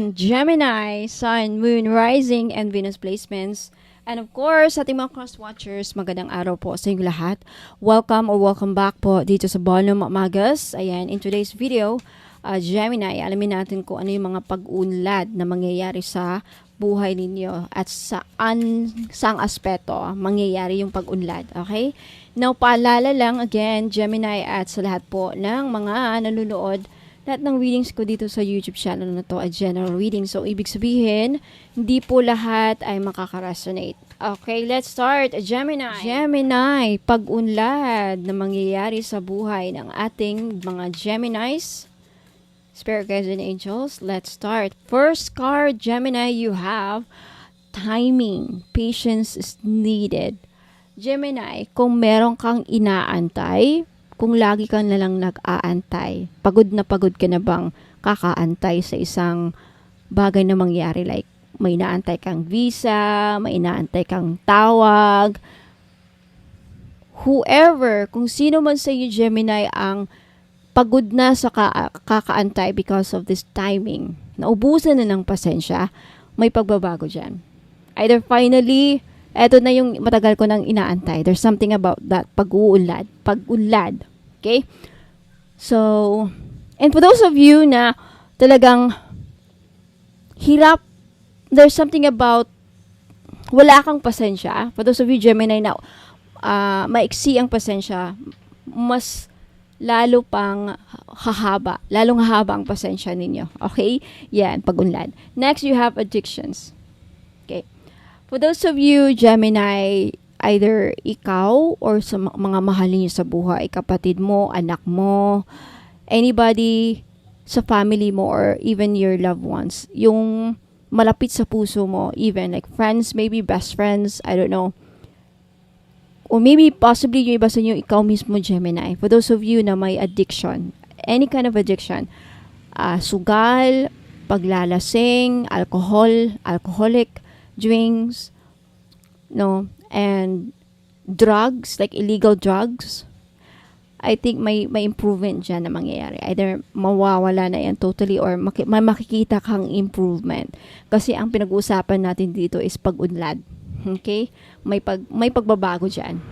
ating Gemini, Sun, Moon, Rising, and Venus placements. And of course, sa ating mga cross-watchers, magandang araw po sa inyong lahat. Welcome back po dito sa Bonum Magas. Ayan, in today's video, Gemini, alamin natin kung ano yung mga pag-unlad na mangyayari sa buhay ninyo at saang aspeto mangyayari yung pag-unlad. Okay? Now, paalala lang again, Gemini at sa lahat po ng mga nanonood, lahat ng readings ko dito sa YouTube channel na to ay general reading. So, ibig sabihin, hindi po lahat ay makaka-resonate. Okay, let's start. Gemini. Gemini, pag-unlad na mangyayari sa buhay ng ating mga Geminis. Spirit guides and angels, let's start. First card, Gemini, you have timing. Patience is needed. Gemini, kung meron kang inaantay, kung lagi ka na lang nag-aantay, pagod ka na bang kakaantay sa isang bagay na mangyari? Like, may inaantay kang visa, may inaantay kang tawag. Whoever, kung sino man sa iyo, Gemini, ang pagod na sa kakaantay because of this timing, naubusan na ng pasensya, may pagbabago dyan. Either finally, eto na yung matagal ko nang inaantay. There's something about that pag-unlad. Okay? So, and for those of you na talagang hirap, there's something about wala kang pasensya. For those of you, Gemini, na maiksi ang pasensya, mas lalong hahaba ang pasensya ninyo. Okay? Yan, pag-unlad. Next, you have addictions. Okay? For those of you, Gemini, either ikaw or sa mga mahal niyo sa buhay, kapatid mo, anak mo, anybody sa family mo, or even your loved ones, yung malapit sa puso mo, even like friends, maybe best friends, I don't know. Or maybe possibly yung iba sa inyo, ikaw mismo, Gemini. For those of you na may addiction, any kind of addiction, sugal, paglalasing, alcoholic drinks, no, and drugs, like illegal drugs, I think may improvement dyan na mangyayari. Either mawawala na yan totally or may makikita kang improvement. Kasi ang pinag-uusapan natin dito is pag-unlad. Okay? May pagbabago dyan.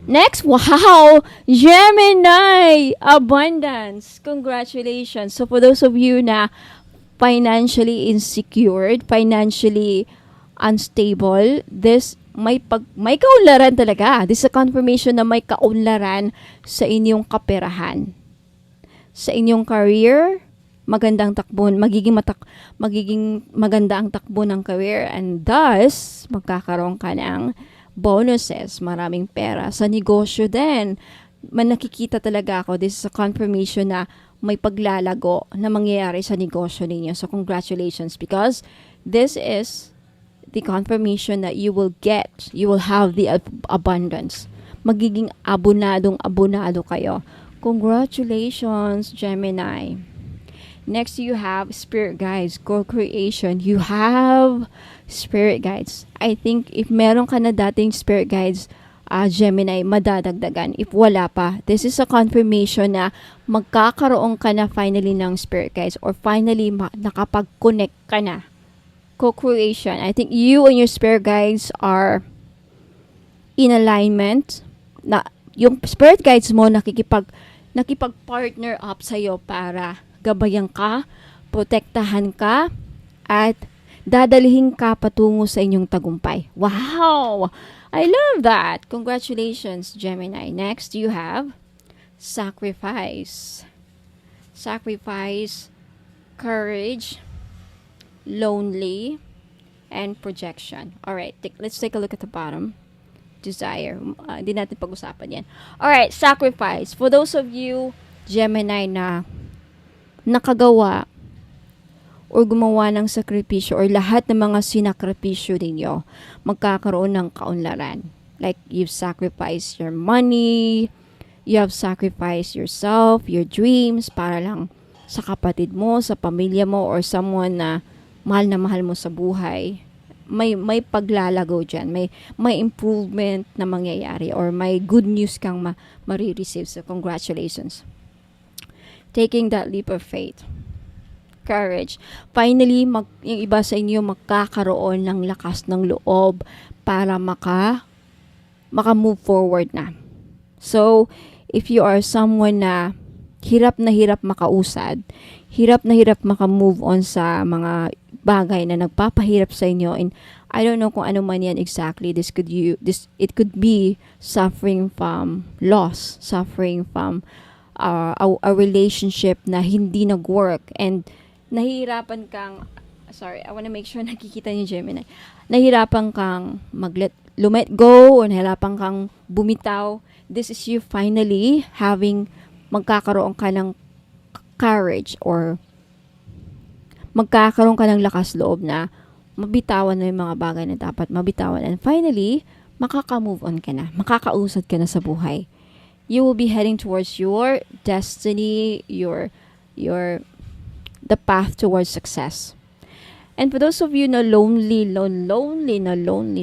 Next, wow! Gemini! Abundance! Congratulations! So for those of you na financially insecure, financially unstable, this may kaunlaran talaga. This is a confirmation na may kaunlaran sa inyong kaperahan. Sa inyong career, magandang takbo, magiging maganda ang takbo ng career, and thus, magkakaroon ka ng bonuses, maraming pera. Sa negosyo din, nakikita talaga ako, this is a confirmation na may paglalago na mangyayari sa negosyo ninyo. So, congratulations, because this is the confirmation that you will have the abundance. Magiging abonado kayo. Congratulations, Gemini. Next, you have spirit guides, co-creation. You have spirit guides. I think if meron ka na dating spirit guides, Gemini, madadagdagan. If wala pa, this is a confirmation na magkakaroon ka na finally ng spirit guides, or finally nakapag-connect ka na. Co-creation. I think you and your spirit guides are in alignment. Na yung spirit guides mo nakipag-partner up sa iyo para gabayan ka, protektahan ka, at dadalhin ka patungo sa inyong tagumpay. Wow! I love that. Congratulations, Gemini. Next, you have sacrifice. Sacrifice, courage, lonely, and projection. Alright, let's take a look at the bottom. Desire. Hindi natin pag-usapan yan. Alright, sacrifice. For those of you, Gemini, na nakagawa or gumawa ng sakripisyo, or lahat ng mga sinakripisyo ninyo, magkakaroon ng kaunlaran. Like, you've sacrificed your money, you have sacrificed yourself, your dreams, para lang sa kapatid mo, sa pamilya mo, or someone na mahal mo sa buhay. May paglalago dyan, may improvement na mangyayari, or may good news kang marireceive. So, congratulations. Taking that leap of faith. courage. Finally, yung iba sa inyo magkakaroon ng lakas ng loob para maka-move forward na. So, if you are someone na hirap makausad, hirap maka-move on sa mga bagay na nagpapahirap sa inyo, and I don't know kung ano man yan exactly. It could be suffering from loss, suffering from a relationship na hindi nag-work, and nahihirapan kang, sorry, I wanna make sure nakikita niyo, Gemini, nahihirapan kang let go, o nahihirapan kang bumitaw. This is you finally magkakaroon ka ng courage, or magkakaroon ka ng lakas loob na mabitawan na yung mga bagay na dapat mabitawan, and finally, makaka-move on ka na, makakausad ka na sa buhay. You will be heading towards your destiny, the path towards success. And for those of you na lonely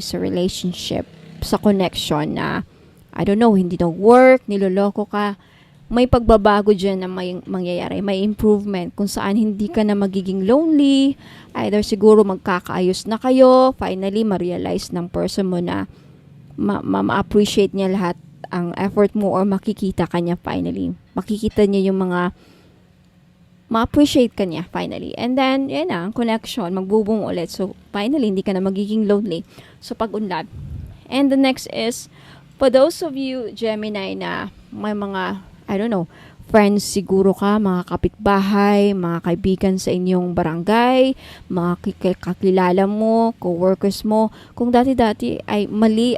sa relationship, sa connection na, I don't know, hindi nag-work, niloloko ka, may pagbabago dyan na may mangyayari, may improvement kung saan hindi ka na magiging lonely, either siguro magkakaayos na kayo, finally ma-realize ng person mo na ma-appreciate niya lahat ang effort mo, or makikita ka niya finally. Makikita niya yung mga ma-appreciate ka niya finally. And then, yan na, connection, magbubong ulit. So, finally, hindi ka na magiging lonely. So, pag-unlad. And the next is, for those of you, Gemini, na may mga, I don't know, friends siguro ka, mga kapitbahay, mga kaibigan sa inyong barangay, mga kakilala mo, co-workers mo, kung dati-dati ay mali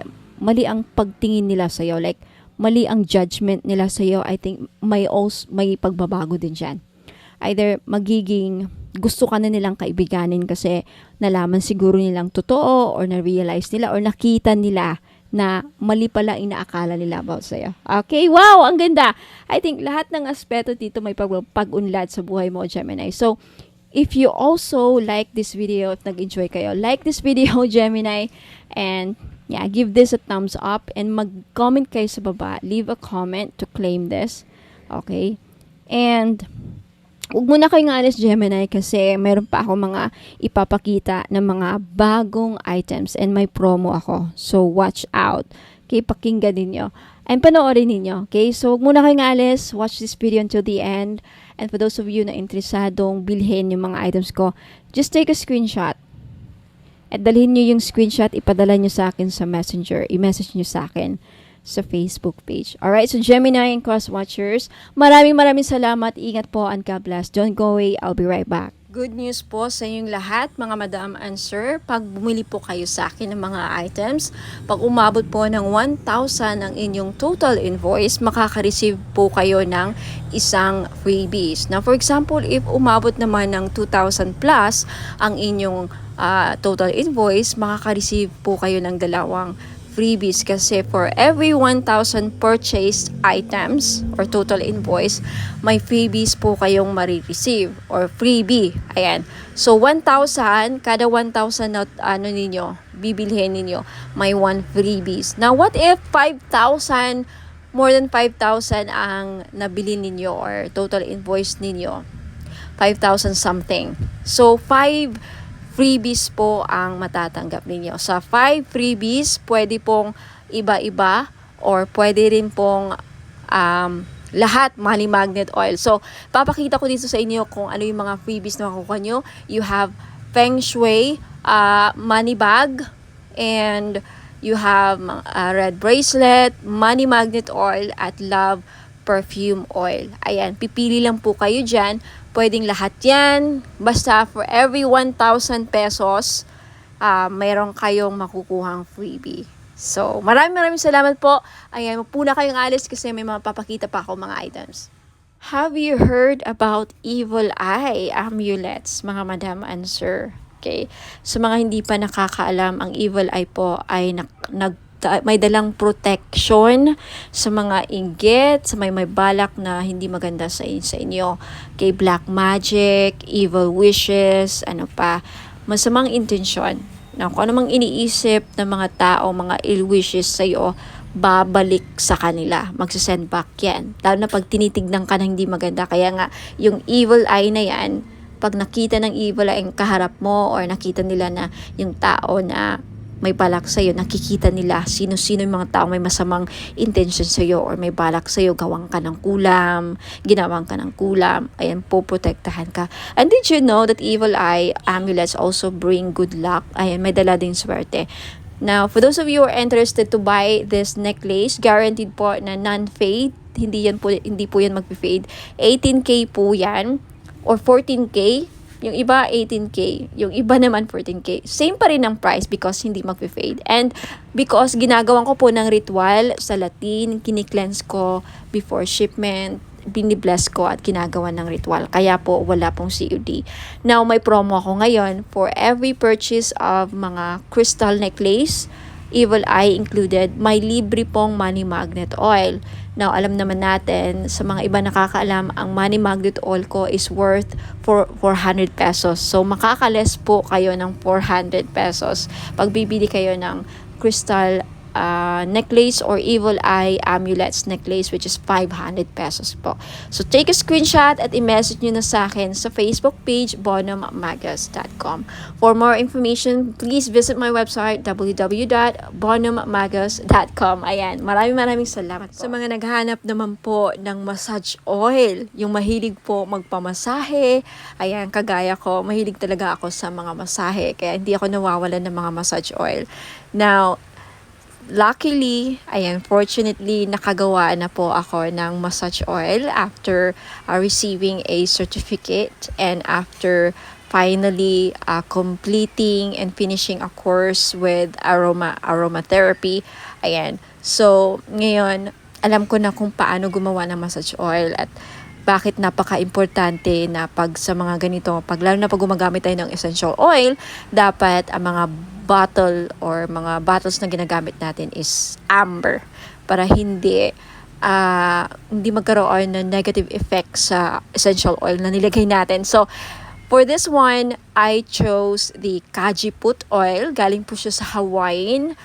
ang pagtingin nila sa'yo, like, mali ang judgment nila sa'yo, I think may pagbabago din dyan. Either magiging gusto ka na nilang kaibiganin kasi nalaman siguro nilang totoo, or na-realize nila, or nakita nila na mali pala inaakala nila about sa'yo. Okay, wow, ang ganda. I think lahat ng aspeto dito may pag-unlad sa buhay mo, Gemini. So, if you also like this video, if nag-enjoy kayo, like this video, Gemini, and yeah, give this a thumbs up, and mag-comment kayo sa baba. Leave a comment to claim this. Okay? And huwag muna kayong alis, Gemini, kasi meron pa ako mga ipapakita ng mga bagong items, and may promo ako. So, watch out. Okay, pakinggan ninyo. And panoorin ninyo. Okay, so huwag muna kayong alis. Watch this video until the end. And for those of you na interesadong bilhin yung mga items ko, just take a screenshot. At dalhin nyo yung screenshot, ipadala nyo sa akin sa Messenger. I-message nyo sa akin sa Facebook page. Alright, so Gemini and Cross Watchers, maraming salamat. Ingat po, and God bless. Don't go away. I'll be right back. Good news po sa inyong lahat, mga madam and sir. Pag bumili po kayo sa akin ng mga items, pag umabot po ng 1,000 ang inyong total invoice, makaka-receive po kayo ng isang freebies. Now, for example, if umabot naman ng 2,000 plus ang inyong total invoice, makaka-receive po kayo ng dalawang freebies, kasi for every 1,000 purchased items or total invoice, may freebies po kayong marireceive or freebie. Ayan. So 1,000, kada 1,000 na bibilhin ninyo, may 1 freebies. Now what if 5,000, more than 5,000 ang nabili ninyo or total invoice ninyo? 5,000 something. So 5 freebies po ang matatanggap ninyo. Sa 5 freebies, pwede pong iba-iba, or pwede rin pong lahat money magnet oil. So, papakita ko dito sa inyo kung ano yung mga freebies na makukuha nyo. You have Feng Shui money bag, and you have red bracelet, money magnet oil, at love perfume oil. Ayan, pipili lang po kayo dyan. Pwedeng lahat yan. Basta for every 1,000 pesos, mayroon kayong makukuhang freebie. So, maraming salamat po. Ayan, mapuna kayong alis kasi may mga papakita pa ako mga items. Have you heard about evil eye amulets, mga madam and sir? Okay. Sa mga hindi pa nakakaalam, ang evil eye po ay may dalang protection sa mga inggit, sa may balak na hindi maganda sa inyo. Kay black magic, evil wishes, ano pa, masamang intensyon. Kung ano mang iniisip ng mga tao, mga ill wishes sa'yo, babalik sa kanila. Magsasend back yan. Lalo na pag tinitignan ka na hindi maganda. Kaya nga, yung evil eye na yan, pag nakita ng evil eye ang kaharap mo, or nakita nila na yung tao na may balak sa'yo, nakikita nila sino-sino yung mga tao may masamang intention sa'yo, or may balak sa'yo, gawang ka ng kulam, ginawang ka ng kulam, ayan, poprotektahan ka. And did you know that evil eye amulets also bring good luck? Ayan, may dala din swerte. Now, for those of you who are interested to buy this necklace, guaranteed po na non-fade, hindi po yan mag-fade. 18K po yan, or 14K. Yung iba 18K, yung iba naman 14K. Same pa rin ang price because hindi mag-fade. And because ginagawan ko po ng ritual sa Latin, kini-cleanse ko before shipment, binibless ko at ginagawa ng ritual. Kaya po wala pong COD. Now may promo ako ngayon for every purchase of mga crystal necklace, evil eye included, may libre pong money magnet oil. Now, alam naman natin, sa mga iba nakakaalam, ang money magnet oil ko is worth for 400 pesos. So, makakales po kayo ng 400 pesos pag bibili kayo ng crystal necklace or evil eye amulets necklace, which is 500 pesos po. So, take a screenshot at i-message nyo na sa akin sa Facebook page, bonummagus.com. For more information, please visit my website, www.bonummagus.com. Ayan, maraming salamat po. Sa mga naghahanap naman po ng massage oil, yung mahilig po magpamasahe, ayan, kagaya ko, mahilig talaga ako sa mga masahe, kaya hindi ako nawawalan ng mga massage oil. Now, luckily, fortunately, nakagawa na po ako ng massage oil after receiving a certificate and after finally completing and finishing a course with aromatherapy. Ayan. So, ngayon, alam ko na kung paano gumawa ng massage oil at bakit napaka-importante na pag sa mga ganito, lalo na pag gumagamit tayo ng essential oil, dapat ang mga bottle or mga bottles na ginagamit natin is amber para hindi magkaroon ng negative effect sa essential oil na nilagay natin. So, for this one, I chose the Kajiput oil. Galing po siya sa Hawaii.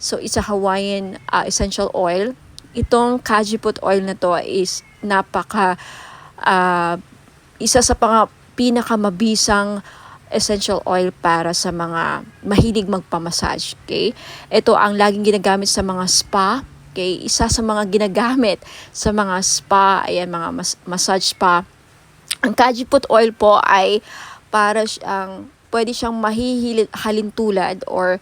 So, it's a Hawaiian essential oil. Itong Kajiput oil na to is isa sa pinakamabisang essential oil para sa mga mahilig magpamassage. Okay? Ito ang laging ginagamit sa mga spa. Okay? Isa sa mga ginagamit sa mga spa, ayan, mga massage spa. Ang Kajiput oil po ay para pwede siyang halintulad or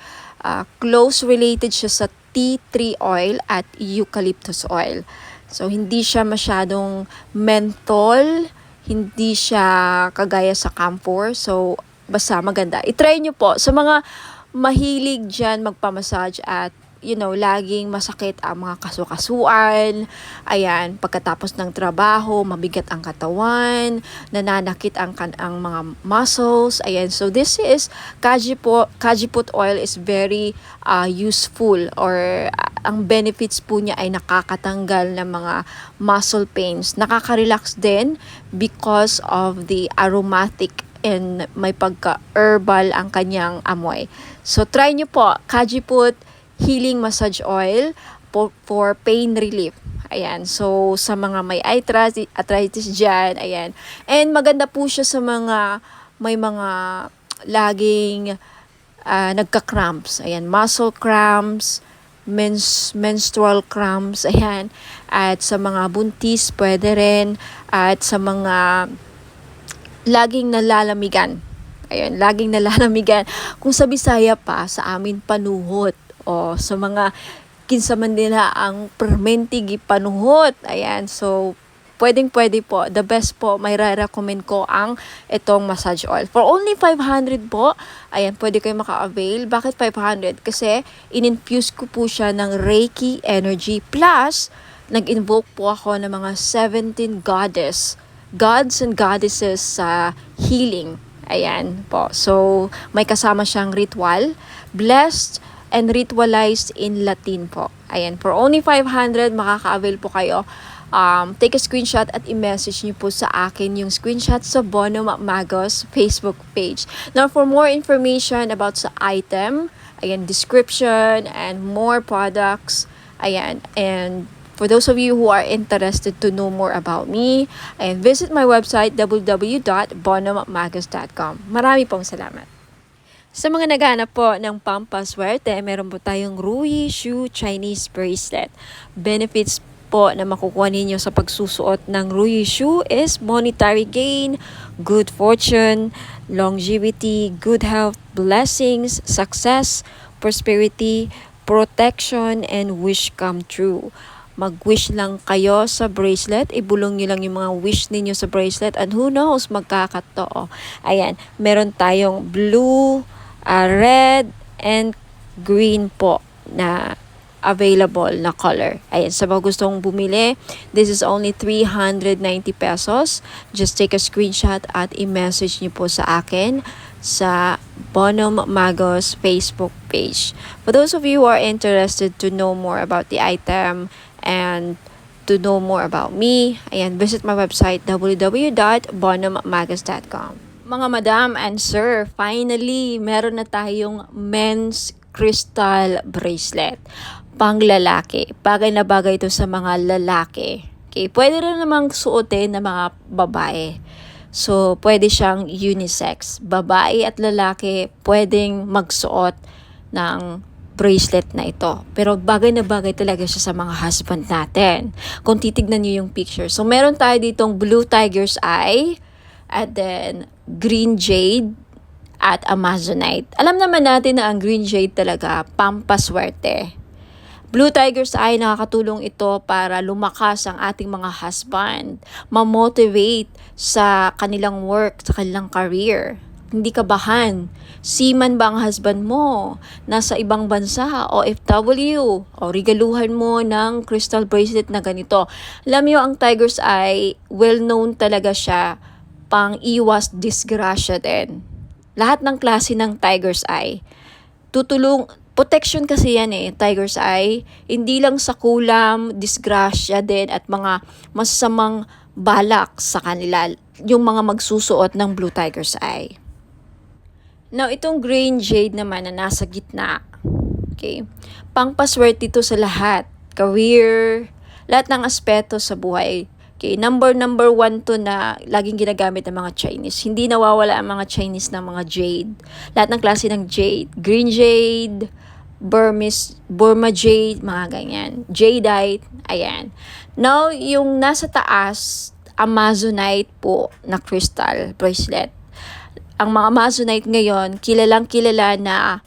close related siya sa tea tree oil at eucalyptus oil. So, hindi siya masyadong menthol, hindi siya kagaya sa camphor. So, basta maganda. I-try nyo po. Sa mga mahilig dyan magpamassage at, laging masakit ang mga kasukasuan. Ayan, pagkatapos ng trabaho, mabigat ang katawan, nananakit ang mga muscles. Ayan, so this is, Kajiput oil is very useful, or ang benefits po niya ay nakakatanggal ng mga muscle pains. Nakaka-relax din because of the aromatic and may pagka-herbal ang kanyang amoy. So, try nyo po, Kajiput Healing Massage Oil for pain relief. Ayan, so sa mga may arthritis dyan, ayan. And maganda po siya sa may mga laging nagka-cramps. Ayan, muscle cramps, menstrual cramps, ayan. At sa mga buntis, pwede rin. At sa mga laging nalalamigan. Ayun, laging nalalamigan. Kung sa Bisaya pa, sa amin panuhot. O sa mga kinsaman nila ang permentigi panuhot. Ayan, so pwede po. The best po, may recommend ko ang itong massage oil. For only 500 po, ayan, pwede kayo maka-avail. Bakit 500? Kasi in-infuse ko po siya ng Reiki energy. Plus, nag-invoke po ako ng mga 17 gods and goddesses sa healing. Ayan po. So, may kasama siyang ritual. Blessed and ritualized in Latin po. Ayan, for only 500, makaka-avail po kayo. Take a screenshot at i-message niyo po sa akin yung screenshot sa Bonum Magus Facebook page. Now, for more information about sa item, ayan, description and more products, ayan, and For those of you who are interested to know more about me, and visit my website www.bonomagus.com. Marami pong salamat. Sa mga naghahanap po ng pampaswerte, meron po tayong Ruyi Shoe Chinese Bracelet. Benefits po na makukuha ninyo sa pagsusuot ng Ruyi Shoe is monetary gain, good fortune, longevity, good health, blessings, success, prosperity, protection, and wish come true. Mag-wish lang kayo sa bracelet, ibulong nyo lang yung mga wish ninyo sa bracelet, and who knows, magkakatotoo. Ayan, meron tayong blue, red, and green po na available na color. Ayan, sa mga gustong bumili, this is only 390 pesos. Just take a screenshot at i-message nyo po sa akin sa Bonum Magos Facebook page. For those of you who are interested to know more about the item and to know more about me, ayan, visit my website www.bonummagos.com. Mga madam and sir, finally, meron na tayong men's crystal bracelet. Pang lalaki. Bagay na bagay ito sa mga lalaki. Okay, pwede rin namang suotin ng mga babae. So, pwede siyang unisex. Babae at lalaki pwedeng magsuot ng bracelet na ito. Pero bagay na bagay talaga siya sa mga husband natin. Kung titignan niyo yung picture. So, meron tayo ditong blue tiger's eye, at then green jade, at amazonite. Alam naman natin na ang green jade talaga pampaswerte. Blue tiger's eye, nakakatulong ito para lumakas ang ating mga husband, ma-motivate sa kanilang work, sa kanilang career. Hindi kabahan. Seaman ba ang husband mo? Nasa ibang bansa, OFW, o regaluhan mo ng crystal bracelet na ganito. Alam niyo, ang tiger's eye, well-known talaga siya pang iwas disgrasya din. Lahat ng klase ng tiger's eye, protection kasi yan tiger's eye, hindi lang sa kulam, disgrasya din at mga masasamang balak sa kanila, yung mga magsusuot ng blue tiger's eye. Now, itong green jade naman na nasa gitna, okay, pangpaswerte ito sa lahat, career, lahat ng aspeto sa buhay. Okay, number one to na laging ginagamit ng mga Chinese. Hindi nawawala ang mga Chinese ng mga jade. Lahat ng klase ng jade. Green jade, Burma jade, mga ganyan. Jadeite, ayan. Now, yung nasa taas, amazonite po na crystal bracelet. Ang mga amazonite ngayon, kilalang kilala na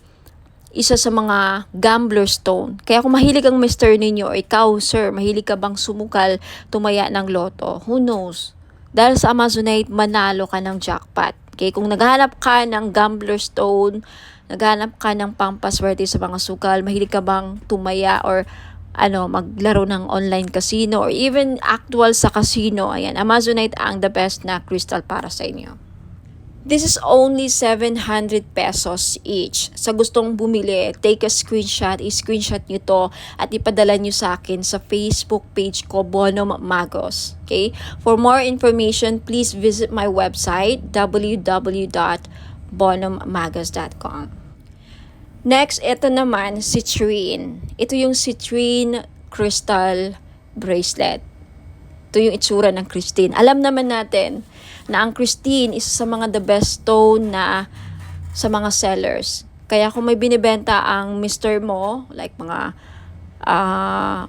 isa sa mga gambler stone. Kaya kung mahilig ang mister ninyo, or ikaw, sir, mahilig ka bang sumukal, tumaya ng loto, who knows? Dahil sa amazonite, manalo ka ng jackpot. Okay, kung naghahanap ka ng gambler stone, naghahanap ka ng pampaswerte sa mga sukal, mahilig ka bang tumaya or maglaro ng online casino or even actual sa casino, ayan, amazonite ang the best na crystal para sa inyo. This is only 700 pesos each. Sa gustong bumili, take a screenshot, i-screenshot nyo to at ipadala nyo sa akin sa Facebook page ko, Bonum Magos. Okay? For more information, please visit my website, www.bonummagos.com. Next, ito naman, citrine. Ito yung citrine crystal bracelet. Ito yung itsura ng Christine. Alam naman natin na ang Christine isa sa mga the best stone na sa mga sellers. Kaya kung may binibenta ang mister mo, like mga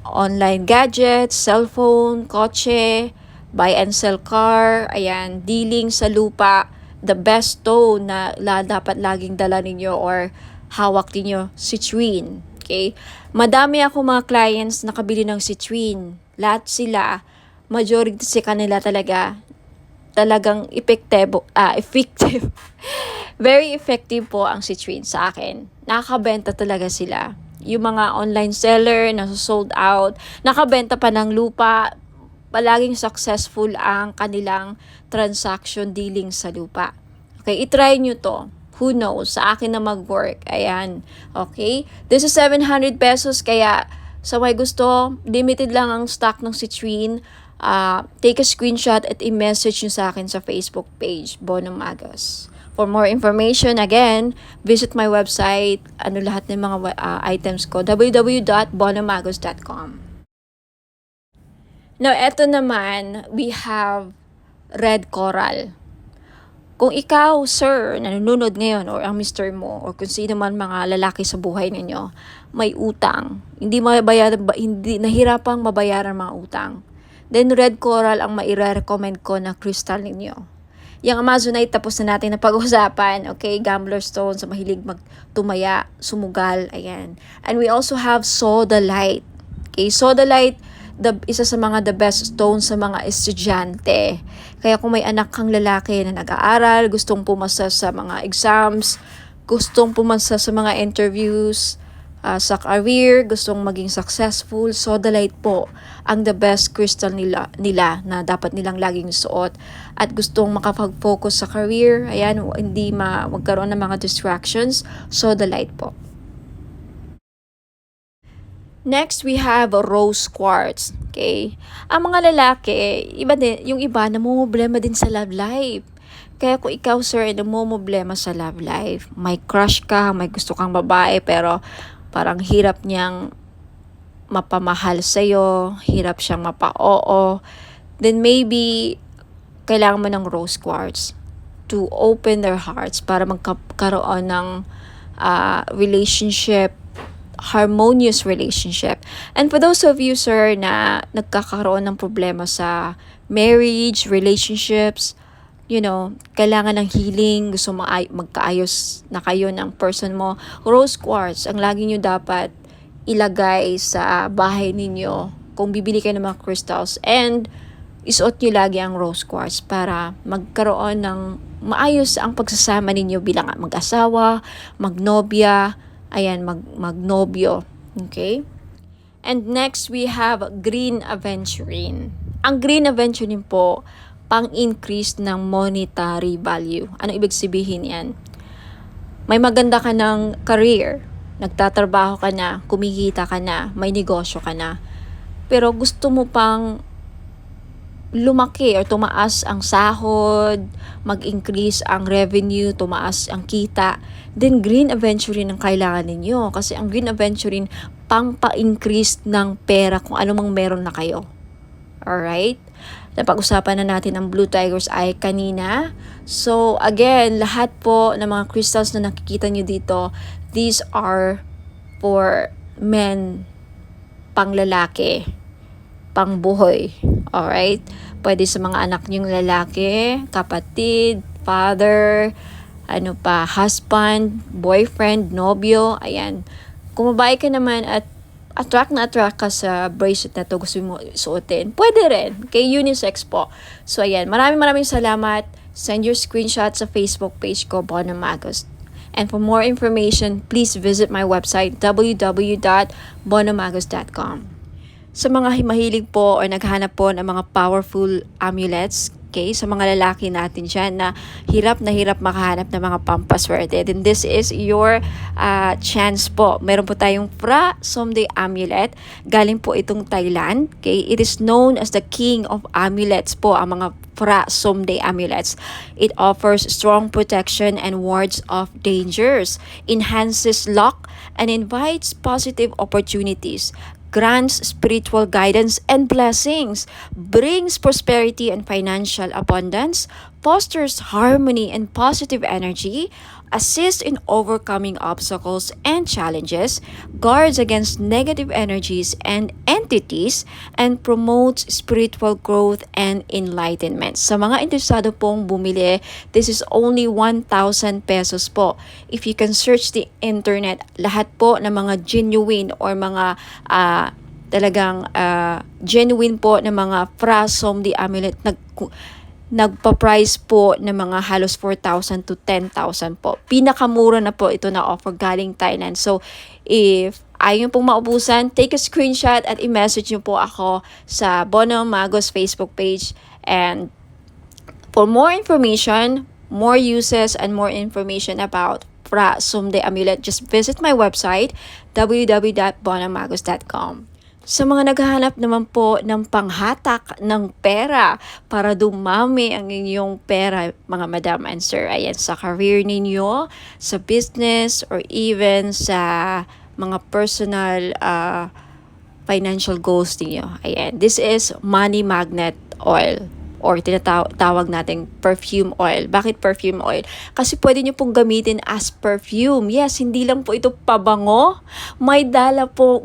online gadgets, cellphone, kotse, buy and sell car, ayan, dealing sa lupa, the best stone na dapat laging dala ninyo or hawak ninyo, citrine. Okay? Madami ako mga clients na nakabili ng citrine. Lahat sila, majority sa kanila talagang effective. Very effective po ang citrine sa akin. Nakakabenta talaga sila. Yung mga online seller na sold out, nakabenta pa ng lupa, palaging successful ang kanilang transaction dealing sa lupa. Okay, itry nyo to. Who knows? Sa akin na mag-work. Ayan. Okay? This is 700 pesos. Kaya sa may gusto, limited lang ang stock ng citrine. Take a screenshot at i-message nyo sa akin sa Facebook page, Bonum Magos. For more information, again, visit my website, lahat ng mga items ko, www.bonummagos.com. Now, eto naman, we have red coral. Kung ikaw, sir, nanonood ngayon or ang mister mo or kung sino man mga lalaki sa buhay ninyo, may utang, hindi mabayaran, hindi nahirapang mabayaran mga utang, then red coral ang maire-recommend ko na crystal ninyo. Yung Amazonite tapos na natin na pag-usapan, okay? Gambler stone sa mahilig magtumaya, sumugal, ayan. And we also have sodalite. Okay, sodalite, isa sa mga the best stone sa mga estudyante. Kaya kung may anak kang lalaki na nag-aaral, gustong pumasa sa mga exams, gustong pumasa sa mga interviews, sa career, gustong maging successful, sodalite po ang the best crystal nila na dapat nilang laging suot. At gustong makapag-focus sa career, ayan, hindi magkaroon ng mga distractions, sodalite po. Next, we have rose quartz. Okay? Ang mga lalaki, iba din, yung iba namumblema din sa love life. Kaya kung ikaw, sir, namumblema sa love life, may crush ka, may gusto kang babae, pero parang hirap niyang mapamahal sa'yo, hirap siyang mapa-oo, then maybe kailangan mo ng rose quartz to open their hearts para magkaroon ng relationship, harmonious relationship. And for those of you, sir, na nagkakaroon ng problema sa marriage, relationships, kailangan ng healing, gusto magkaayos na kayo ng person mo, rose quartz, ang lagi nyo dapat ilagay sa bahay ninyo kung bibili kayo ng mga crystals. And isuot nyo lagi ang rose quartz para magkaroon ng maayos ang pagsasama ninyo bilang mag-asawa, magnobya, ayan, magnobyo. Okay? And next, we have green aventurine. Ang green aventurine po, pang-increase ng monetary value. Ano ibig sabihin yan? May maganda ka ng career, nagtatrabaho ka na, kumikita ka na, may negosyo ka na, pero gusto mo pang lumaki or tumaas ang sahod, mag-increase ang revenue, tumaas ang kita, then green aventurine ang kailangan ninyo. Kasi ang green aventurine, pang-pa-increase ng pera kung ano mang meron na kayo. Alright? Napag-usapan na natin ang Blue Tiger's Eye kanina. So, again, lahat po ng mga crystals na nakikita nyo dito, these are for men, pang lalaki, pang buhay. Alright? Pwede sa mga anak nyong lalaki, kapatid, father, husband, boyfriend, nobyo, ayan. Kung babae ka naman at attract ka sa bracelet na to, gusto mo suotin, pwede rin. Kay unisex po. So, ayan. Maraming salamat. Send your screenshot sa Facebook page ko, Bono Magos. And for more information, please visit my website, www.bonomagos.com. Sa mga mahilig po o naghanap po ng mga powerful amulets, okay, sa mga lalaki natin dyan na hirap makahanap ng mga pampaswerte, then this is your chance po. Meron po tayong Phra Somday Amulet. Galing po itong Thailand. Okay? It is known as the king of amulets po, ang mga Phra Somday Amulets. It offers strong protection and wards off dangers, enhances luck, and invites positive opportunities, grants spiritual guidance and blessings, brings prosperity and financial abundance, fosters harmony and positive energy, assists in overcoming obstacles and challenges, guards against negative energies and entities, and promotes spiritual growth and enlightenment. Sa mga interesado pong bumili, this is only 1,000 pesos po. If you can search the internet, lahat po ng mga genuine or mga talagang genuine po ng mga Phra Somday Amulet nagpa-price po ng mga halos 4,000 to 10,000 po. Pinakamura na po ito na offer galing Thailand. So, if ayaw pong maubusan, take a screenshot at i-message nyo po ako sa Bono Magos Facebook page. And for more information, more uses, and more information about Phra Somday Amulet, just visit my website, www.bonomagos.com. Sa mga naghahanap naman po ng panghatak ng pera para dumami ang inyong pera, mga madam and sir, ayan, sa career ninyo, sa business, or even sa mga personal financial goals niyo. Ayan, this is money magnet oil or tinatawag nating perfume oil. Bakit perfume oil? Kasi pwede nyo pong gamitin as perfume. Yes, hindi lang po ito pabango. May dala po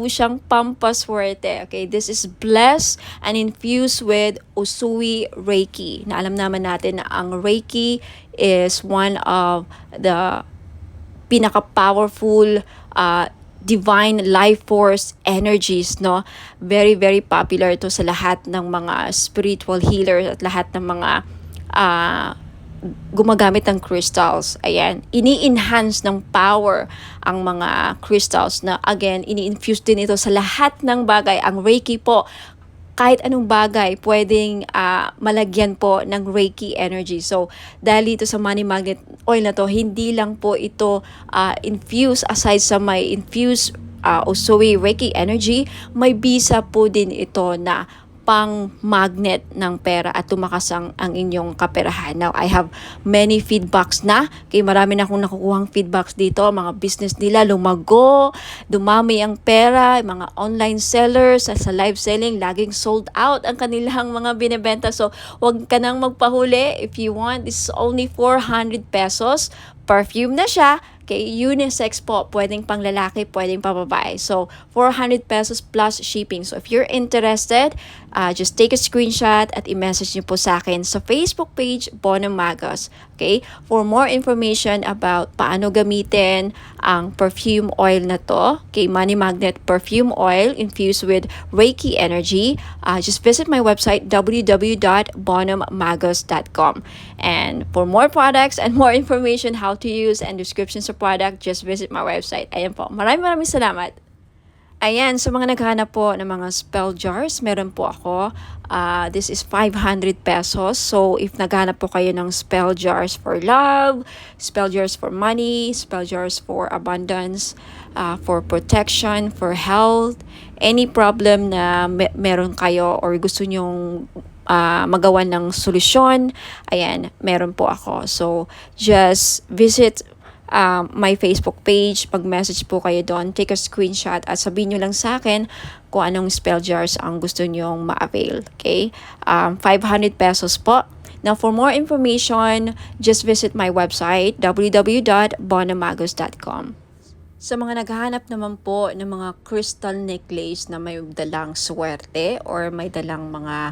siyang pampaswerte. Okay, this is blessed and infused with Usui Reiki. Na alam naman natin na ang Reiki is one of the pinaka-powerful divine life force energies, no? Very, very popular ito sa lahat ng mga spiritual healers at lahat ng mga gumagamit ng crystals. Ayan, ini-enhance ng power ang mga crystals na again, ini-infuse din ito sa lahat ng bagay. Ang Reiki po, kahit anong bagay, pwedeng malagyan po ng Reiki energy. So, dahil dito sa money magnet oil na to, hindi lang po ito infused, aside sa may infused Usui Reiki energy, may bisa po din ito na pang magnet ng pera at tumakas ang inyong kaperahan. Now, I have many feedbacks na. Kaya marami na akong nakukuhang feedbacks dito. Mga business nila lumago, dumami ang pera, mga online sellers sa live selling, laging sold out ang kanilang mga binebenta. So, wag ka nang magpahuli. If you want, this is only 400 pesos. Perfume na siya. Okay, unisex po, pwedeng pang lalaki, pwedeng pang babae. So, 400 pesos plus shipping. So, if you're interested, just take a screenshot at i-message niyo po sa akin sa Facebook page, Bonum Magos. Okay? For more information about paano gamitin ang perfume oil na to, okay, Money Magnet Perfume Oil infused with Reiki energy, just visit my website, www.bonummagos.com. And for more products and more information how to use and descriptions of product, just visit my website. Ayan po. Maraming salamat. Ayan, sa mga naghahanap po ng mga spell jars, meron po ako. This is 500 pesos. So, if naghahanap po kayo ng spell jars for love, spell jars for money, spell jars for abundance, for protection, for health, any problem na meron kayo or gusto nyong magawa ng solusyon, ayan, meron po ako. So, just visit my Facebook page, pag-message po kayo doon, take a screenshot at sabihin nyo lang sa akin kung anong spell jars ang gusto nyong ma-avail. Okay? 500 pesos po. Now, for more information, just visit my website, www.bonamagos.com. Sa mga naghahanap naman po ng mga crystal necklace na may dalang swerte or may dalang mga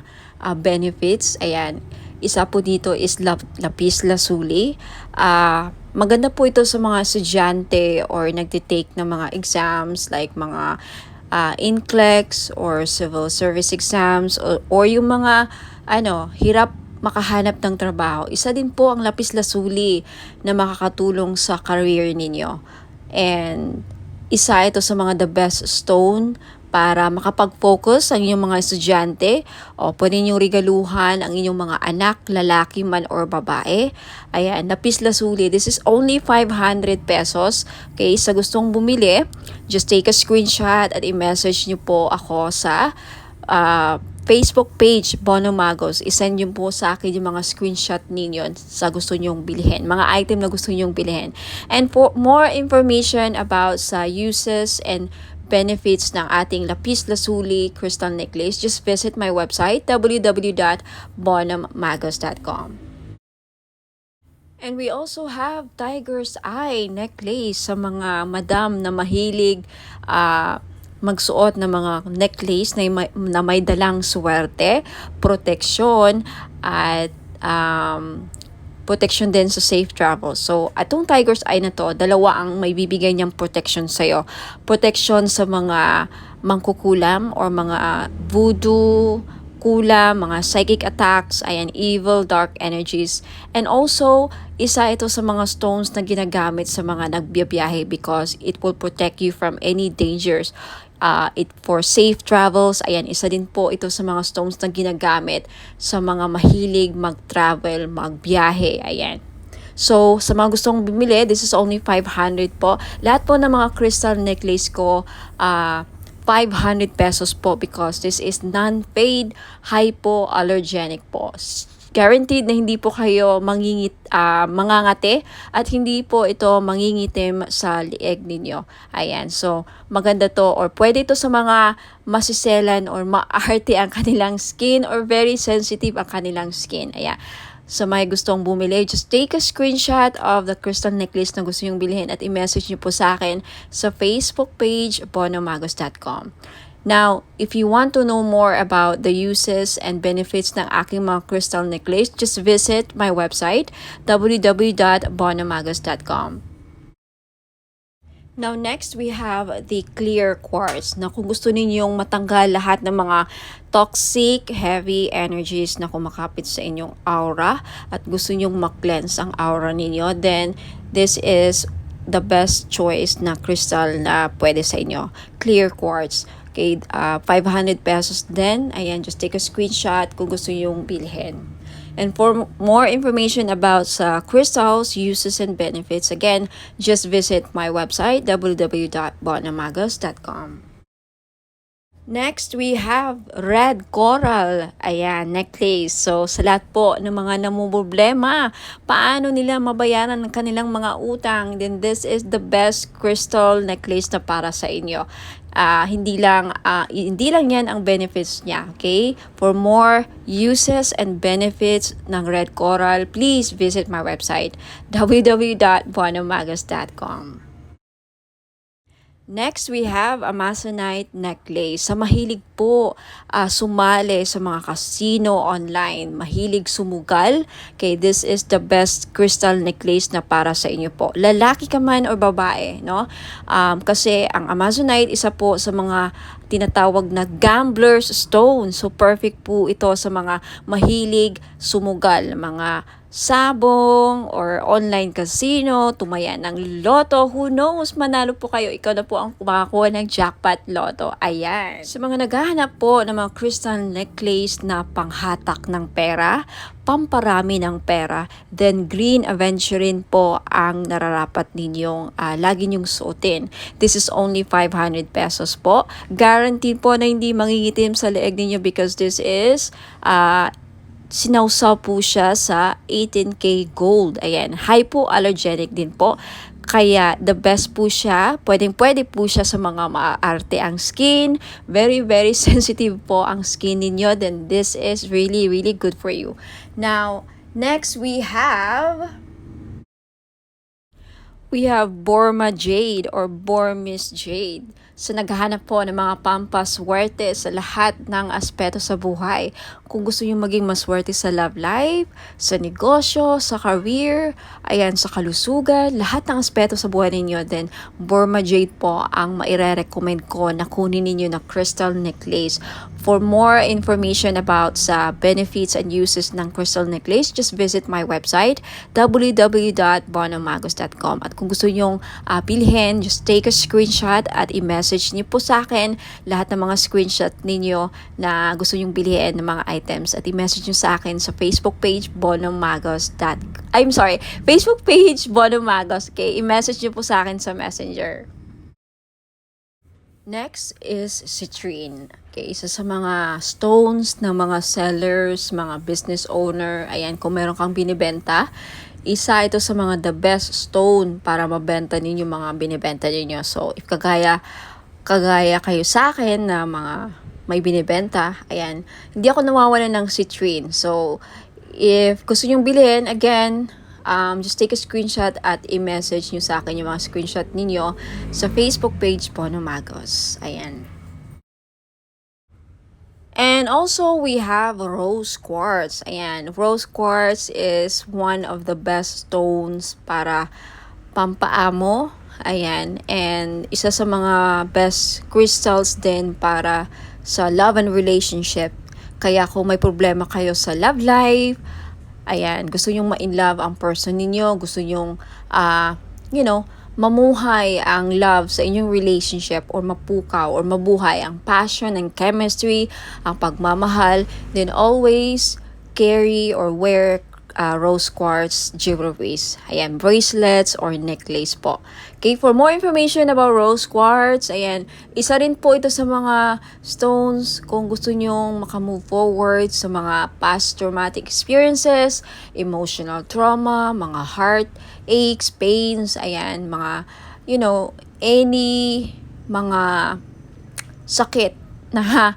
benefits, ayan, isa po dito is lapis lazuli. Maganda po ito sa mga estudyante or nagtitake ng mga exams like mga NCLEX or civil service exams or yung mga hirap makahanap ng trabaho. Isa din po ang lapis lazuli na makakatulong sa career ninyo. And isa ito sa mga the best stone para makapag-focus ang inyong mga estudyante o pwede niyong regaluhan ang inyong mga anak, lalaki man or babae. Ayan, lapis lazuli. This is only 500 pesos. Okay, sa gustong bumili, just take a screenshot at i-message niyo po ako sa Facebook page, Bonum Magos. I-send niyo po sa akin yung mga screenshot ninyo sa gusto nyong bilhin. Mga item na gusto nyong bilhin. And for more information about sa uses and benefits ng ating lapis lazuli crystal necklace, just visit my website, www.bonummagos.com. And we also have tiger's eye necklace sa mga madam na mahilig magsuot ng mga necklace na may dalang swerte, proteksyon, at protection din sa safe travel. So, atong tiger's eye na to, dalawa ang may bibigay niyang protection sa'yo. Protection sa mga mangkukulam or mga voodoo, kulam, mga psychic attacks, ayan, evil, dark energies. And also, isa ito sa mga stones na ginagamit sa mga nagbiyabiyahe because it will protect you from any dangers. For safe travels, ayan, isa din po ito sa mga stones na ginagamit sa mga mahilig mag-travel, magbiyahe, ayan. So, sa mga gustong bumili, this is only 500 po. Lahat po ng mga crystal necklace ko, 500 pesos po because this is non-paid, hypoallergenic po. Guaranteed na hindi po kayo mangangati at hindi po ito mangingitim sa lieg ninyo. Ayan, so maganda to or pwede to sa mga masiselan or maarte ang kanilang skin or very sensitive ang kanilang skin. Ayan. So may gustong bumili, just take a screenshot of the crystal necklace na gusto nyong bilhin at i-message nyo po sa akin sa Facebook page bonomagos.com. Now, if you want to know more about the uses and benefits ng aking mga crystal necklace, just visit my website, www.bonomagos.com. Now, next, we have the clear quartz na kung gusto ninyong matanggal lahat ng mga toxic, heavy energies na kumakapit sa inyong aura at gusto nyong mag-cleanse ang aura ninyo, then this is the best choice na crystal na pwede sa inyo. Clear quartz. Okay, 500 pesos din. Ayan, just take a screenshot kung gusto yung bilhin. And for more information about crystals, uses, and benefits, again, just visit my website, www.bonomagos.com. Next, we have red coral. Ayan, necklace. So, sa lahat po ng mga namumblema, paano nila mabayaran ang kanilang mga utang, then this is the best crystal necklace na para sa inyo. Hindi lang yan ang benefits niya, okay? For more uses and benefits ng red coral, please visit my website, www.bonomagos.com. Next, we have Amazonite necklace. Sa mahilig po sumali sa mga casino online, mahilig sumugal, okay, this is the best crystal necklace na para sa inyo po. Lalaki ka man o babae, no? Kasi ang Amazonite, isa po sa mga tinatawag na gambler's stone. So, perfect po ito sa mga mahilig sumugal, mga sabong or online casino, tumaya ng loto, who knows, manalo po kayo, ikaw na po ang kumakakuha ng jackpot loto. Ayan. Sa mga naghahanap po ng mga crystal necklace na panghatak ng pera, pamparami ng pera, then green aventurine po ang nararapat ninyong lagi nyong suotin. This is only 500 pesos po. Guaranteed po na hindi mangingitim sa leeg ninyo because this is sinawsaw po siya sa 18K gold. Ayan, hypoallergenic din po. Kaya the best po siya, pwede po siya sa mga maarte ang skin, very sensitive po ang skin ninyo, then this is really good for you. Now, next we have Burma Jade or Burmese Jade. So, naghahanap po ng mga pampaswerte sa lahat ng aspeto sa buhay. Kung gusto nyo maging maswerte sa love life, sa negosyo, sa career, ayan, sa kalusugan, lahat ng aspeto sa buhay ninyo, then Burma Jade po ang maire-recommend ko na kunin ninyo na crystal necklace. For more information about sa benefits and uses ng crystal necklace, just visit my website, www.bonomagos.com. At kung gusto nyong bilhin, just take a screenshot at i-message niyo po sa akin lahat ng mga screenshot ninyo na gusto nyong bilhin ng mga items at i-message nyo sa akin sa Facebook page Facebook page Bonomagos. Okay, i-message nyo po sa akin sa Messenger. Next is citrine. Okay, isa sa mga stones ng mga sellers, mga business owner. Ayan, kung meron kang binibenta, isa ito sa mga the best stone para mabenta ninyo mga binibenta ninyo. So, if kagaya kayo sa akin na mga may binibenta, ayan, hindi ako nawawalan ng citrine. So, if gusto nyong bilhin, again, just take a screenshot at i-message nyo sa akin yung mga screenshot ninyo sa Facebook page Bonomagos. Ayan. And also, we have rose quartz. Ayan, rose quartz is one of the best stones para pampaamo. Ayan, and isa sa mga best crystals din para sa love and relationship. Kaya kung may problema kayo sa love life, ayan, gusto nyong ma-in-love ang person ninyo, gusto nyong, mamuhay ang love sa inyong relationship or mapukaw or mabuhay ang passion and chemistry, ang pagmamahal, then always carry or wear rose quartz jewelries. Ayan, bracelets or necklace po. Okay, for more information about rose quartz, ayan, isa rin po ito sa mga stones kung gusto nyong makamove forward sa mga past traumatic experiences, emotional trauma, mga heart aches, pains, ayan, mga, any mga sakit na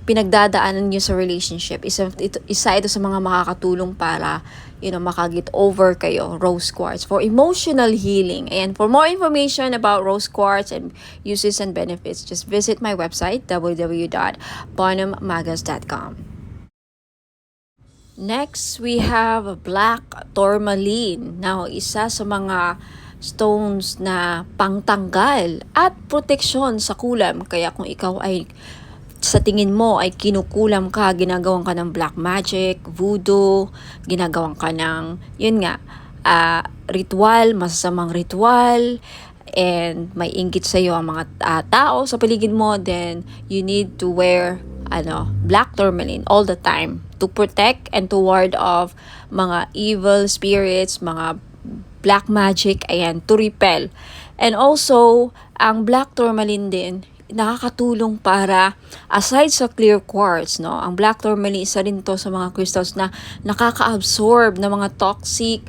pinagdadaanan nyo sa relationship. Isa ito sa mga makakatulong para, makaget over kayo, rose quartz, for emotional healing. And for more information about rose quartz and uses and benefits, just visit my website, www.bonhammagas.com. Next, we have black tourmaline. Now, isa sa mga stones na pangtanggal at proteksyon sa kulam. Kaya kung ikaw ay sa tingin mo ay kinukulam ka, ginagawan ka ng black magic, voodoo, ginagawan ka ng, ritual, masasamang ritual, and may inggit sa'yo ang mga tao sa paligid mo, then you need to wear black tourmaline all the time to protect and to ward off mga evil spirits, mga black magic, ayan, to repel. And also, ang black tourmaline din, nakakatulong para, aside sa clear quartz, no, ang black tourmaline, isa rin to sa mga crystals na nakaka-absorb ng mga toxic,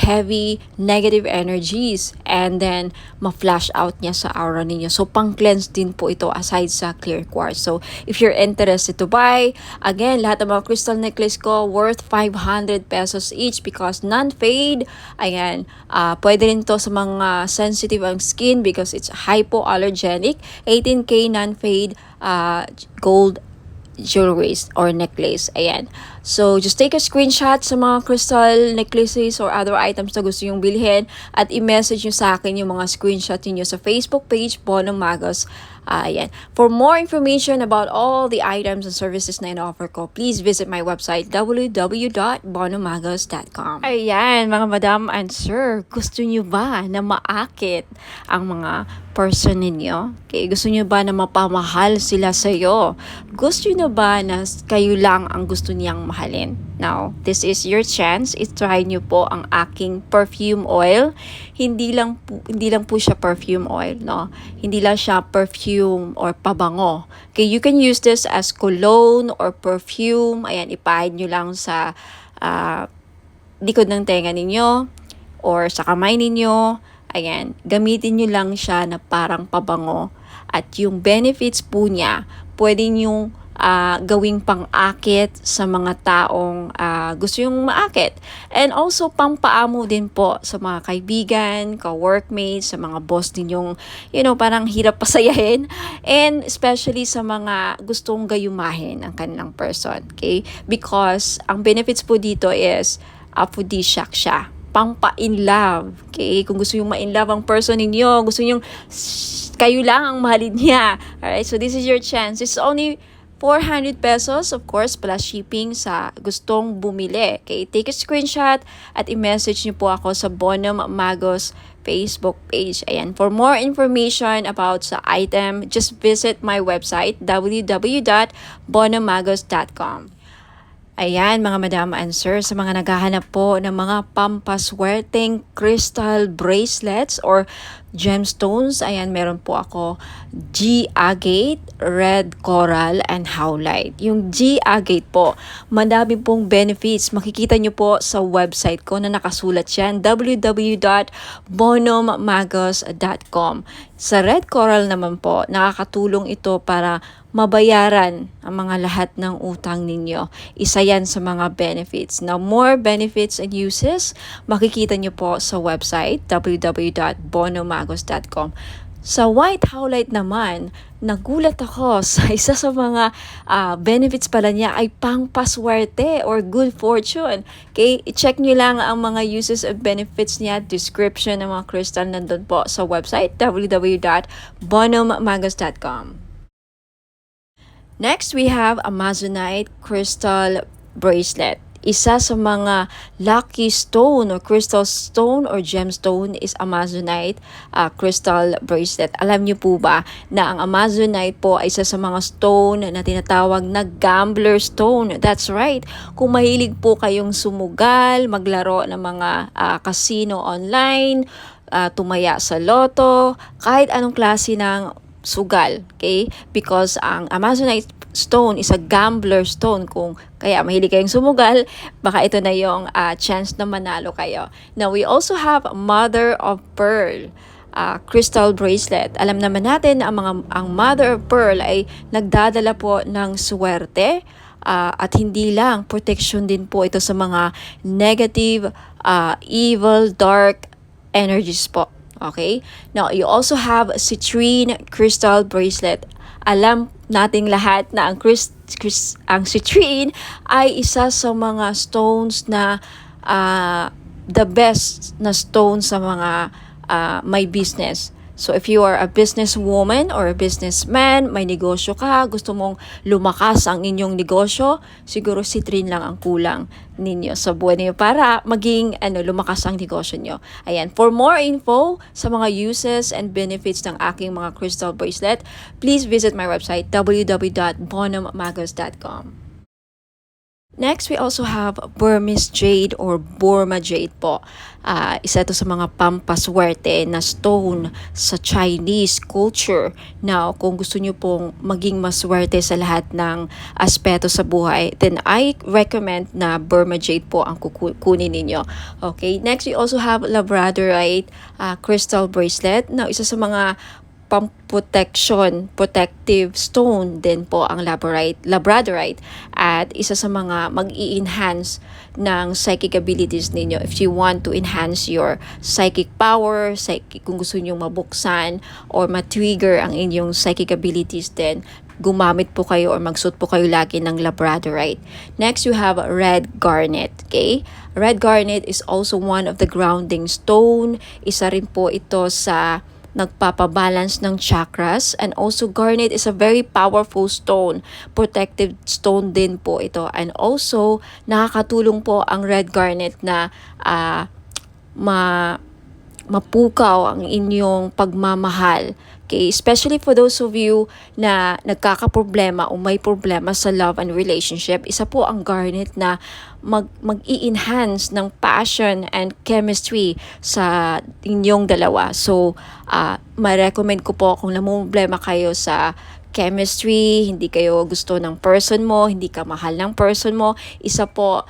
heavy, negative energies, and then ma-flash out niya sa aura ninyo. So, pang-cleanse din po ito aside sa clear quartz. So, if you're interested to buy, again, lahat ng mga crystal necklace ko worth 500 pesos each because non-fade. Ayan, pwede rin to sa mga sensitive ang skin because it's hypoallergenic. 18K non-fade gold jewelries or necklace. Ayan. So, just take a screenshot sa mga crystal necklaces or other items na gusto nyong bilhin at i-message nyo sa akin yung mga screenshot niyo sa Facebook page, Bonham Magos. Ayan. For more information about all the items and services na in-offer ko, please visit my website, www.bonhamagos.com. Ayan, mga madam and sir, gusto nyo ba na maakit ang mga person ninyo? Okay, gusto nyo ba na mapamahal sila sa'yo? Gusto nyo ba na kayo lang ang gusto niyang mahalin? Now, this is your chance. I-try nyo po ang aking perfume oil. Hindi lang po siya perfume oil, no? Hindi lang siya perfume or pabango. Okay, you can use this as cologne or perfume. Ayan, ipahid nyo lang sa likod ng tenga ninyo or sa kamay ninyo. Ayan, gamitin nyo lang siya na parang pabango. At yung benefits po niya, pwede nyo gawing pang-akit sa mga taong gusto yung maakit. And also, pampaamo din po sa mga kaibigan, ka-workmates, sa mga boss ninyong, parang hirap pasayahin. And especially sa mga gustong gayumahin ang kanilang person. Okay? Because, ang benefits po dito is, aphrodisiac siya. Pampa-in love. Okay? Kung gusto yung ma-in love ang person ninyo, gusto yung kayo lang ang mahalin niya. Alright? So, this is your chance. It's only 400 pesos, of course, plus shipping sa gustong bumili. Okay, take a screenshot at i-message niyo po ako sa Bonham Magos Facebook page. Ayan, for more information about sa item, just visit my website, www.bonhammagos.com. Ayan, mga madam and sir, sa mga naghahanap po ng mga pampaswerteng crystal bracelets or gemstones, ayan, meron po ako G-agate, red coral, and howlite. Yung G-agate po, madami pong benefits. Makikita nyo po sa website ko na nakasulat yan, www.bonhammagos.com. Sa red coral naman po, nakakatulong ito para mabayaran ang mga lahat ng utang ninyo. Isa yan sa mga benefits. Now, more benefits and uses, makikita nyo po sa website, www.bonhammagos.com. Sa white howlite naman, nagulat ako sa isa sa mga benefits pala niya ay pangpaswerte or good fortune. Okay, i-check nyo lang ang mga uses and benefits niya, description ng mga crystal nandun po sa website, www.bonhammagos.com. Next, we have Amazonite crystal bracelet. isa sa mga lucky stone or crystal stone or gemstone is Amazonite crystal bracelet. Alam niyo po ba na ang Amazonite po ay isa sa mga stone na tinatawag na gambler stone? That's right. Kung mahilig po kayong sumugal, maglaro ng mga casino online, tumaya sa loto, kahit anong klase ng sugal, okay? Because ang Amazonite stone is a gambler stone. Kung kaya mahilig kayong sumugal, baka ito na yung chance na manalo kayo. Now, we also have Mother of Pearl crystal bracelet. Alam naman natin na ang Mother of Pearl ay nagdadala po ng swerte at hindi lang, protection din po ito sa mga negative, evil, dark energies po. Okay? Now, you also have citrine crystal bracelet. Alam nating lahat na ang citrine ay isa sa mga stones na the best na stone sa mga may business. So if you are a businesswoman or a businessman, may negosyo ka, gusto mong lumakas ang inyong negosyo, siguro citrine lang ang kulang ninyo sa buhay niyo para maging lumakas ang negosyo niyo. Ayan, for more info sa mga uses and benefits ng aking mga crystal bracelet, please visit my website www.bonhommagos.com. Next, we also have Burmese jade or Burma jade po. Isa ito sa mga pampaswerte na stone sa Chinese culture. Now, kung gusto nyo pong maging maswerte sa lahat ng aspeto sa buhay, then I recommend na Burma jade po ang kukunin ninyo. Okay, next we also have Labradorite crystal bracelet. Now, isa sa mga protective stone din po ang Labradorite at isa sa mga mag-i-enhance ng psychic abilities ninyo. If you want to enhance your psychic power, kung gusto niyo mabuksan or ma-trigger ang inyong psychic abilities, then gumamit po kayo or magsuot po kayo lagi ng Labradorite. Next, you have red garnet. Okay? Red garnet is also one of the grounding stone. Isa rin po ito sa nagpapabalance ng chakras, and also garnet is a very powerful stone, protective stone din po ito, and also nakakatulong po ang red garnet na mapukaw ang inyong pagmamahal. Okay, especially for those of you na nagkakaproblema o may problema sa love and relationship, isa po ang garnet na mag-i-enhance ng passion and chemistry sa inyong dalawa. So, ma-recommend ko po kung namumblema kayo sa chemistry, hindi kayo gusto ng person mo, hindi ka mahal ng person mo, isa po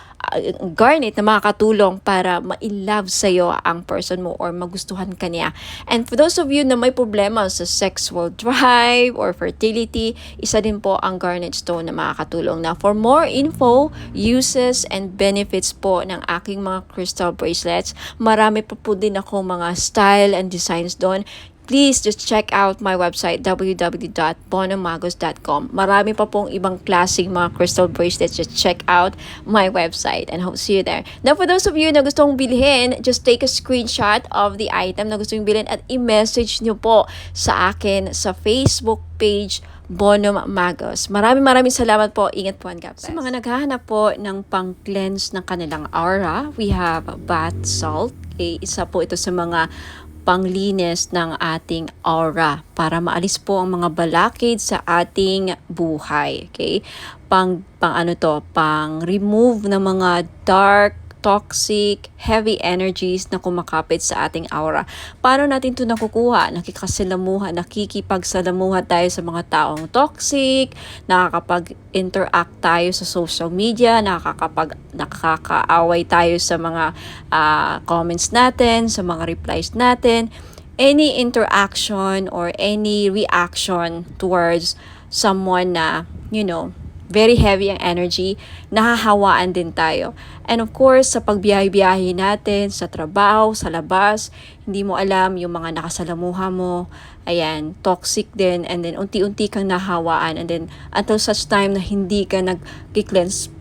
garnet na makakatulong para ma-in-love sa'yo ang person mo or magustuhan ka niya. And for those of you na may problema sa sexual drive or fertility, isa din po ang garnet stone na makakatulong. Now, for more info, uses, and benefits po ng aking mga crystal bracelets, marami pa po din ako mga style and designs doon. Please just check out my website www.bonhommagos.com. Marami pa pong ibang klaseng mga crystal bracelets. Just check out my website and hope to see you there. Now, for those of you na gustong bilhin, just take a screenshot of the item na gustong bilhin at i-message nyo po sa akin sa Facebook page Bonhomme Magos. Maraming salamat po. Ingat po and God bless. Sa mga naghahanap po ng pang-cleanse ng kanilang aura, we have bath salt. Okay, isa po ito sa mga panglinis ng ating aura para maalis po ang mga balakid sa ating buhay. Okay? Pang remove ng mga dark, toxic, heavy energies na kumakapit sa ating aura. Paano natin ito nakukuha? Nakikipagsalamuha tayo sa mga taong toxic, nakakapag-interact tayo sa social media, nakakaaway tayo sa mga comments natin, sa mga replies natin. Any interaction or any reaction towards someone na, very heavy ang energy, nahahawaan din tayo. And of course, sa pagbiyahe-biyahe natin, sa trabaho, sa labas, hindi mo alam yung mga nakasalamuha mo, ayan, toxic din, and then unti-unti kang nahawaan, and then until such time na hindi ka nag-cleanse,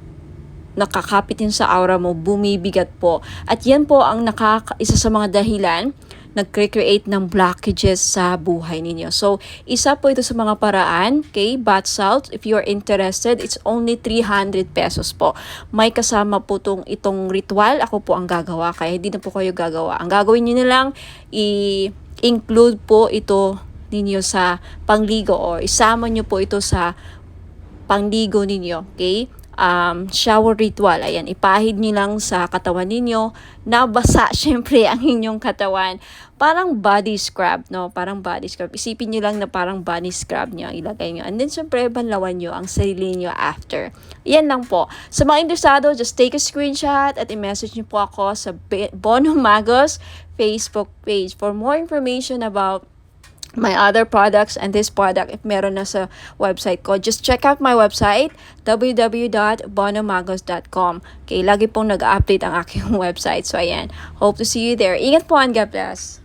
nakakapit yun sa aura mo, bumibigat po. At yan po ang isa sa mga dahilan nagcreate ng blockages sa buhay ninyo. So, isa po ito sa mga paraan, okay? Bath salt, if you are interested, it's only 300 pesos po. May kasama po itong ritual. Ako po ang gagawa, kaya hindi na po kayo gagawa. Ang gagawin nyo na lang, i-include po ito ninyo sa pangligo or isama nyo po ito sa pangligo ninyo, okay? Shower ritual, ayan, ipahid nyo lang sa katawan ninyo, nabasa syempre ang inyong katawan, parang body scrub, no? Parang body scrub, isipin nyo lang na parang body scrub nyo, ilagay nyo, and then syempre banlawan nyo ang sarili nyo after. Yan lang po. Sa mga interesado, just take a screenshot at i-message nyo po ako sa Bono Magos Facebook page for more information about my other products and this product. If meron na sa website ko, just check out my website, www.bonomagos.com. Okay, lagi pong nag-update ang aking website. So, ayan. Hope to see you there. Ingat po and God bless.